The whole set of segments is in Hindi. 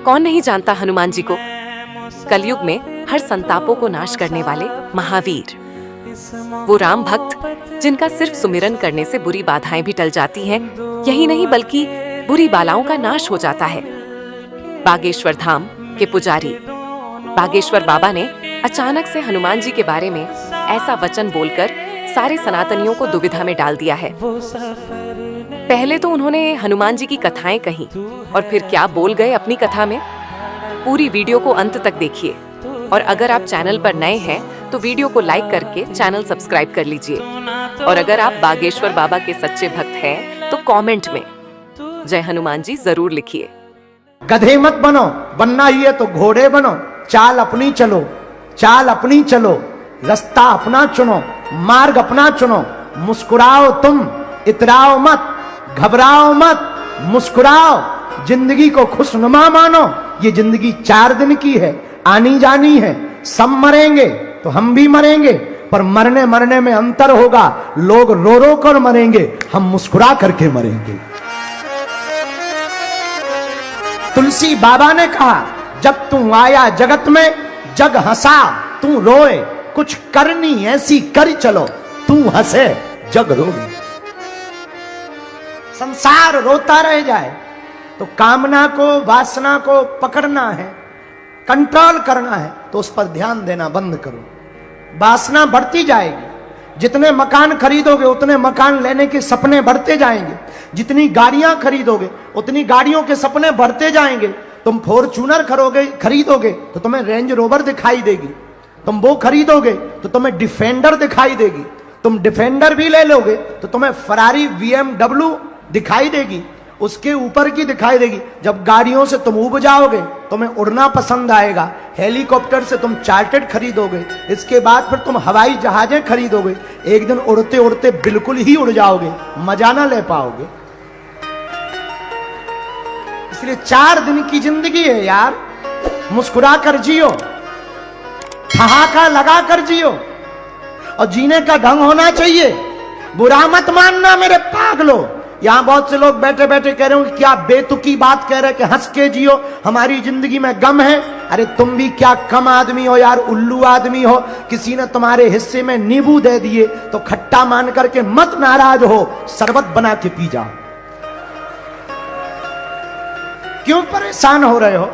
कौन नहीं जानता हनुमान जी को, कलयुग में हर संतापों को नाश करने वाले महावीर, वो राम भक्त जिनका सिर्फ सुमिरन करने से बुरी बाधाएं भी टल जाती हैं, यही नहीं बल्कि बुरी बालाओं का नाश हो जाता है। बागेश्वर धाम के पुजारी बागेश्वर बाबा ने अचानक से हनुमान जी के बारे में ऐसा वचन बोलकर सारे सनातनियों को दुविधा में डाल दिया है। पहले तो उन्होंने हनुमान जी की कथाएं कही और फिर क्या बोल गए अपनी कथा में। पूरी वीडियो को अंत तक देखिए और अगर आप चैनल पर नए हैं तो वीडियो को लाइक करके चैनल सब्सक्राइब कर लीजिए। और अगर आप बागेश्वर बाबा के सच्चे भक्त हैं तो कमेंट में जय हनुमान जी जरूर लिखिए। गधे मत बनो, बनना ही है तो घोड़े बनो। चाल अपनी चलो, चाल अपनी चलो, रास्ता अपना चुनो, मार्ग अपना चुनो। मुस्कुराओ तुम, इतराओ मत, घबराओ मत, मुस्कुराओ। जिंदगी को खुशनुमा मानो। ये जिंदगी 4 दिन की है, आनी जानी है। सब मरेंगे तो हम भी मरेंगे, पर मरने मरने में अंतर होगा। लोग रो रो कर मरेंगे, हम मुस्कुरा करके मरेंगे। तुलसी बाबा ने कहा, जब तू आया जगत में जग हंसा तू रोए, कुछ करनी ऐसी कर चलो, तू हंसे जग रोए। संसार रोता रह जाए तो कामना को, वासना को पकड़ना है, कंट्रोल करना है, तो उस पर ध्यान देना बंद करो। वासना बढ़ती जाएगी। जितने मकान खरीदोगे उतने मकान लेने के सपने बढ़ते जाएंगे। जितनी गाड़ियां खरीदोगे उतनी गाड़ियों के सपने बढ़ते जाएंगे। तुम फॉर्च्यूनर खरीदोगे तो तुम्हें रेंज रोवर दिखाई देगी। तुम वो खरीदोगे तो तुम्हें डिफेंडर दिखाई देगी। तुम डिफेंडर भी ले लोगे तो तुम्हें फरारी BMW दिखाई देगी, उसके ऊपर की दिखाई देगी। जब गाड़ियों से तुम उब जाओगे तुम्हें उड़ना पसंद आएगा। हेलीकॉप्टर से तुम चार्टर्ड खरीदोगे, इसके बाद फिर तुम हवाई जहाजें खरीदोगे। एक दिन उड़ते उड़ते बिल्कुल ही उड़ जाओगे, मजा ना ले पाओगे। इसलिए 4 दिन की जिंदगी है यार, मुस्कुरा कर जियो, ठहाका लगा कर जियो। और जीने का ढंग होना चाहिए। बुरा मत मानना मेरे पागलो। यहां बहुत से लोग बैठे बैठे कह रहे हो कि क्या बेतुकी बात कह रहे कि हंस के जियो, हमारी जिंदगी में गम है। अरे तुम भी क्या कम आदमी हो यार, उल्लू आदमी हो। किसी ने तुम्हारे हिस्से में नींबू दे दिए तो खट्टा मान करके मत नाराज हो, शरबत बना के पी जाओ। क्यों परेशान हो रहे हो,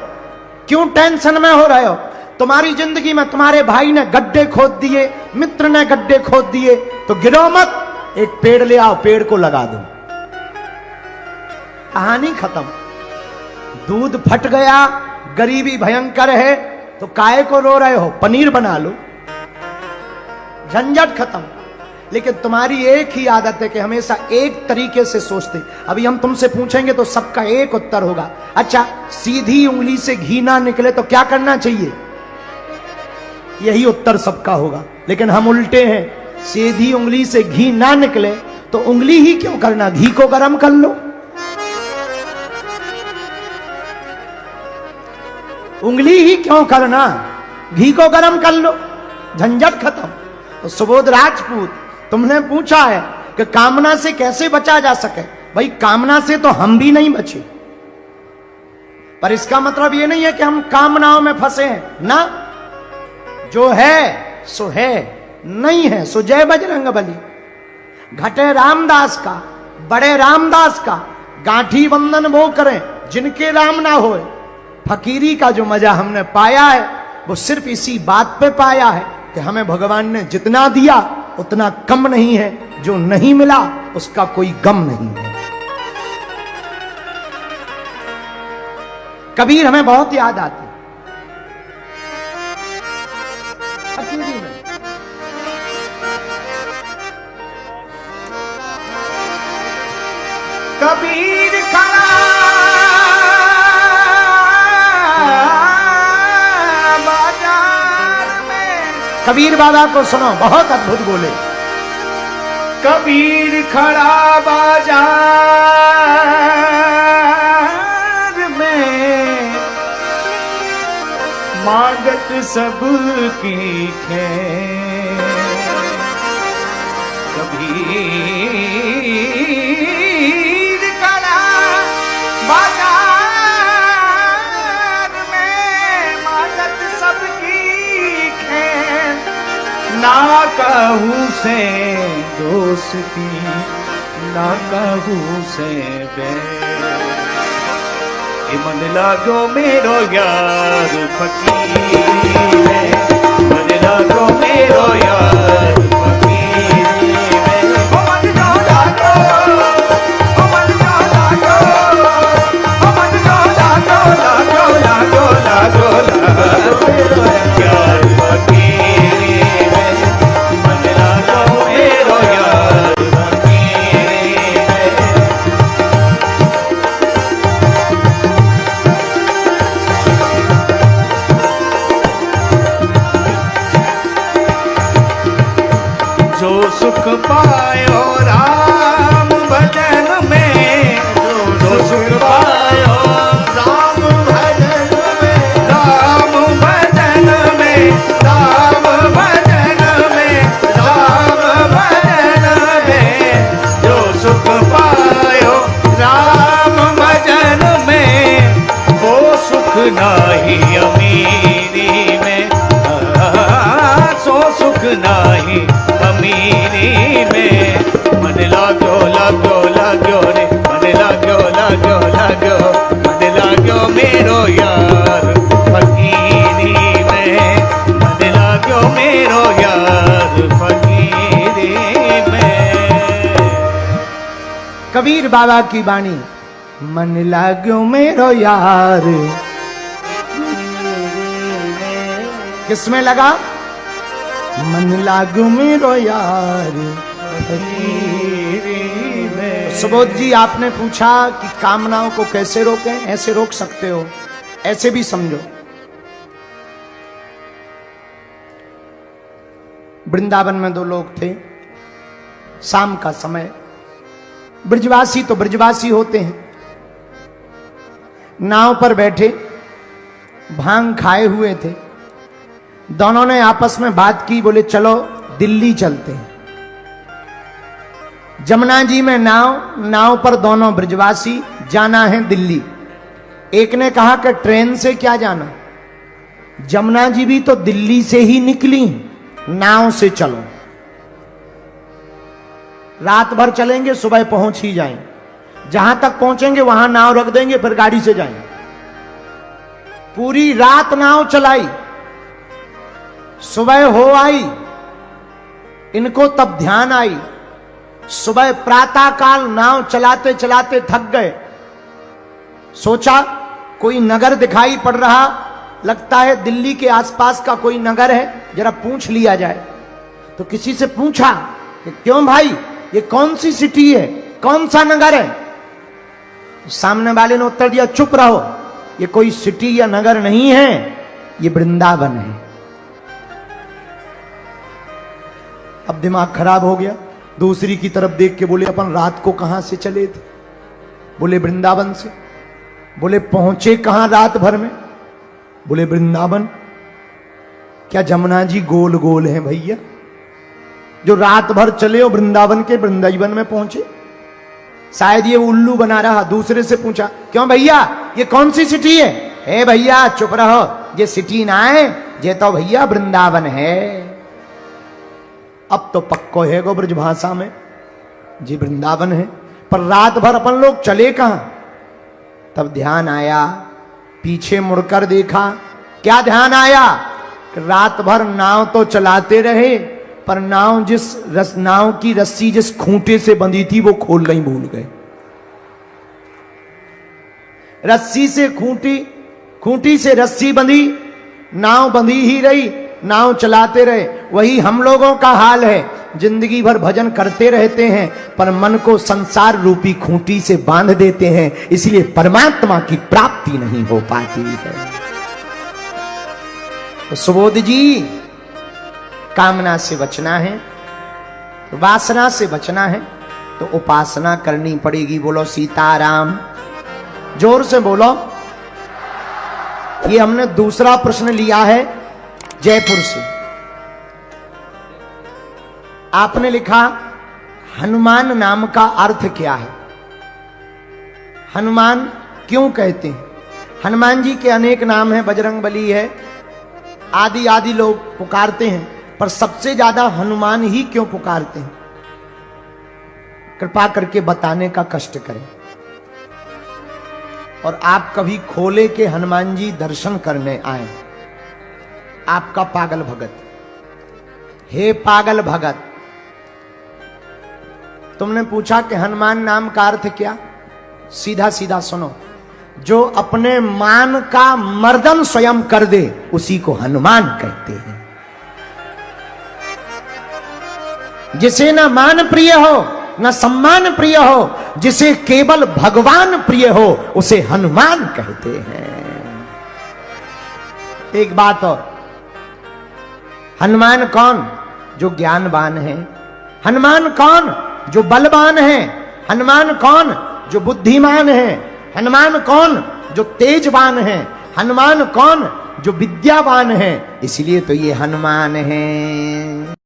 क्यों टेंशन में हो रहे हो? तुम्हारी जिंदगी में तुम्हारे भाई ने गड्ढे खोद दिए, मित्र ने गड्ढे खोद दिए, तो गिरो मत, एक पेड़ ले आओ, पेड़ को लगा दो, कहानी खत्म। दूध फट गया, गरीबी भयंकर है, तो काहे को रो रहे हो? पनीर बना लो, झंझट खत्म। लेकिन तुम्हारी एक ही आदत है कि हमेशा एक तरीके से सोचते। अभी हम तुमसे पूछेंगे तो सबका एक उत्तर होगा। अच्छा, सीधी उंगली से घी ना निकले तो क्या करना चाहिए? यही उत्तर सबका होगा। लेकिन हम उल्टे हैं, सीधी उंगली से घी ना निकले तो उंगली ही क्यों करना, घी को गर्म कर लो। उंगली ही क्यों करना, घी को गर्म कर लो, झंझट खत्म। तो सुबोध राजपूत, तुमने पूछा है कि कामना से कैसे बचा जा सके। भाई कामना से तो हम भी नहीं बचे, पर इसका मतलब ये नहीं है कि हम कामनाओं में फंसे हैं ना। जो है सो है, नहीं है सो जय बजरंग बली। घटे रामदास का, बड़े रामदास का, गांठी बंधन वो करें जिनके राम ना होए। फकीरी का जो मजा हमने पाया है वो सिर्फ इसी बात पे पाया है कि हमें भगवान ने जितना दिया उतना कम नहीं है, जो नहीं मिला उसका कोई गम नहीं है। कबीर हमें बहुत याद आते। कबीर खड़ा बाजार में, कबीर बाबा को सुनो, बहुत अद्भुत बोले। कबीर खड़ा बाजार में, मांगत सबकी खैर। कबीर खड़ा बाजार ना कहूँ से दोस्ती, ना कहूँ से बैर, मन लागो मेरो यार फकीर है, मन लागो मेरो यार फकीर है, मन लागो, मन लागो, मन लागो, लागो लागो लागो लागो मेरो यार फकीर है, मन लागो मेरो यार फकीर है। जो सुख पायो राम भजन में, जो सुख पायो राम भजन में, राम भजन में, राम भजन में, राम भजन में, जो सुख पायो राम भजन में, वो सुख नाही अमीरी में, सो सुख नाही अमीरी में, मन लागो लागो लागो रे, मन लागो लागो लागो, मन लागो मेरो यार फकीरी में, मन लागो मेरो यार फकीरी में। कबीर बाबा की वाणी, मन लाग्यो मेरो यार। किसमें लगा? मन लागो मेरो यार फकीरी में। सुबोध जी, आपने पूछा कि कामनाओं को कैसे रोकें? ऐसे रोक सकते हो, ऐसे भी समझो। वृंदावन में दो लोग थे, शाम का समय, ब्रजवासी तो ब्रजवासी होते हैं, नाव पर बैठे भांग खाए हुए थे। दोनों ने आपस में बात की, बोले चलो दिल्ली चलते हैं। जमुना जी में नाव, नाव पर दोनों ब्रजवासी, जाना है दिल्ली। एक ने कहा कि ट्रेन से क्या जाना, जमुना जी भी तो दिल्ली से ही निकली, नाव से चलो, रात भर चलेंगे, सुबह पहुंच ही जाएंगे। जहां तक पहुंचेंगे वहां नाव रख देंगे, फिर गाड़ी से जाएंगे। पूरी रात नाव चलाई, सुबह हो आई, इनको तब ध्यान आई। सुबह प्रातः काल नाव चलाते चलाते थक गए। सोचा कोई नगर दिखाई पड़ रहा, लगता है दिल्ली के आसपास का कोई नगर है, जरा पूछ लिया जाए। तो किसी से पूछा कि क्यों भाई, ये कौन सी सिटी है, कौन सा नगर है? तो सामने वाले ने उत्तर दिया, चुप रहो, ये कोई सिटी या नगर नहीं है, ये वृंदावन है। अब दिमाग खराब हो गया। दूसरी की तरफ देख के बोले, अपन रात को कहां से चले थे? बोले वृंदावन से। बोले पहुंचे कहां रात भर में? बोले वृंदावन। क्या जमुना जी गोल गोल हैं भैया? जो रात भर चले और वृंदावन के वृंदावन में पहुंचे? शायद ये उल्लू बना रहा। दूसरे से पूछा, क्यों भैया ये कौन सी सिटी है? ए भैया चुप रहो, ये सिटी ना है, ये तो भैया वृंदावन है। अब तो पक्को है गो ब्रज भाषा में, जी वृंदावन है। पर रात भर अपन लोग चले कहां? तब ध्यान आया, पीछे मुड़कर देखा। क्या ध्यान आया? रात भर नाव तो चलाते रहे, पर नाव की रस्सी जिस खूंटे से बंधी थी वो खोलना ही भूल गए। रस्सी से खूंटी से रस्सी बंधी, नाव बंधी ही रही, नाव चलाते रहे। वही हम लोगों का हाल है, जिंदगी भर भजन करते रहते हैं, पर मन को संसार रूपी खूंटी से बांध देते हैं, इसलिए परमात्मा की प्राप्ति नहीं हो पाती है। तो सुबोध जी, कामना से बचना है, वासना से बचना है, तो उपासना करनी पड़ेगी। बोलो सीताराम, जोर से बोलो। ये हमने दूसरा प्रश्न लिया है जयपुर से। आपने लिखा हनुमान नाम का अर्थ क्या है? हनुमान क्यों कहते हैं? हनुमान जी के अनेक नाम हैं, बजरंगबली है, आदि आदि लोग पुकारते हैं। पर सबसे ज्यादा हनुमान ही क्यों पुकारते हैं? कृपा करके बताने का कष्ट करें। और आप कभी खोले के हनुमान जी दर्शन करने आए, आपका पागल भगत, हे पागल भगत, तुमने पूछा कि हनुमान नाम का अर्थ क्या? सीधा सीधा सुनो, जो अपने मान का मर्दन स्वयं कर दे उसी को हनुमान कहते हैं। जिसे न मान प्रिय हो न सम्मान प्रिय हो, जिसे केवल भगवान प्रिय हो उसे हनुमान कहते हैं। एक बात और, हनुमान कौन? जो ज्ञानवान है। हनुमान कौन? जो बलवान है। हनुमान कौन? जो बुद्धिमान है। हनुमान कौन? जो तेजवान है। हनुमान कौन? जो विद्यावान है। इसलिए तो ये हनुमान है।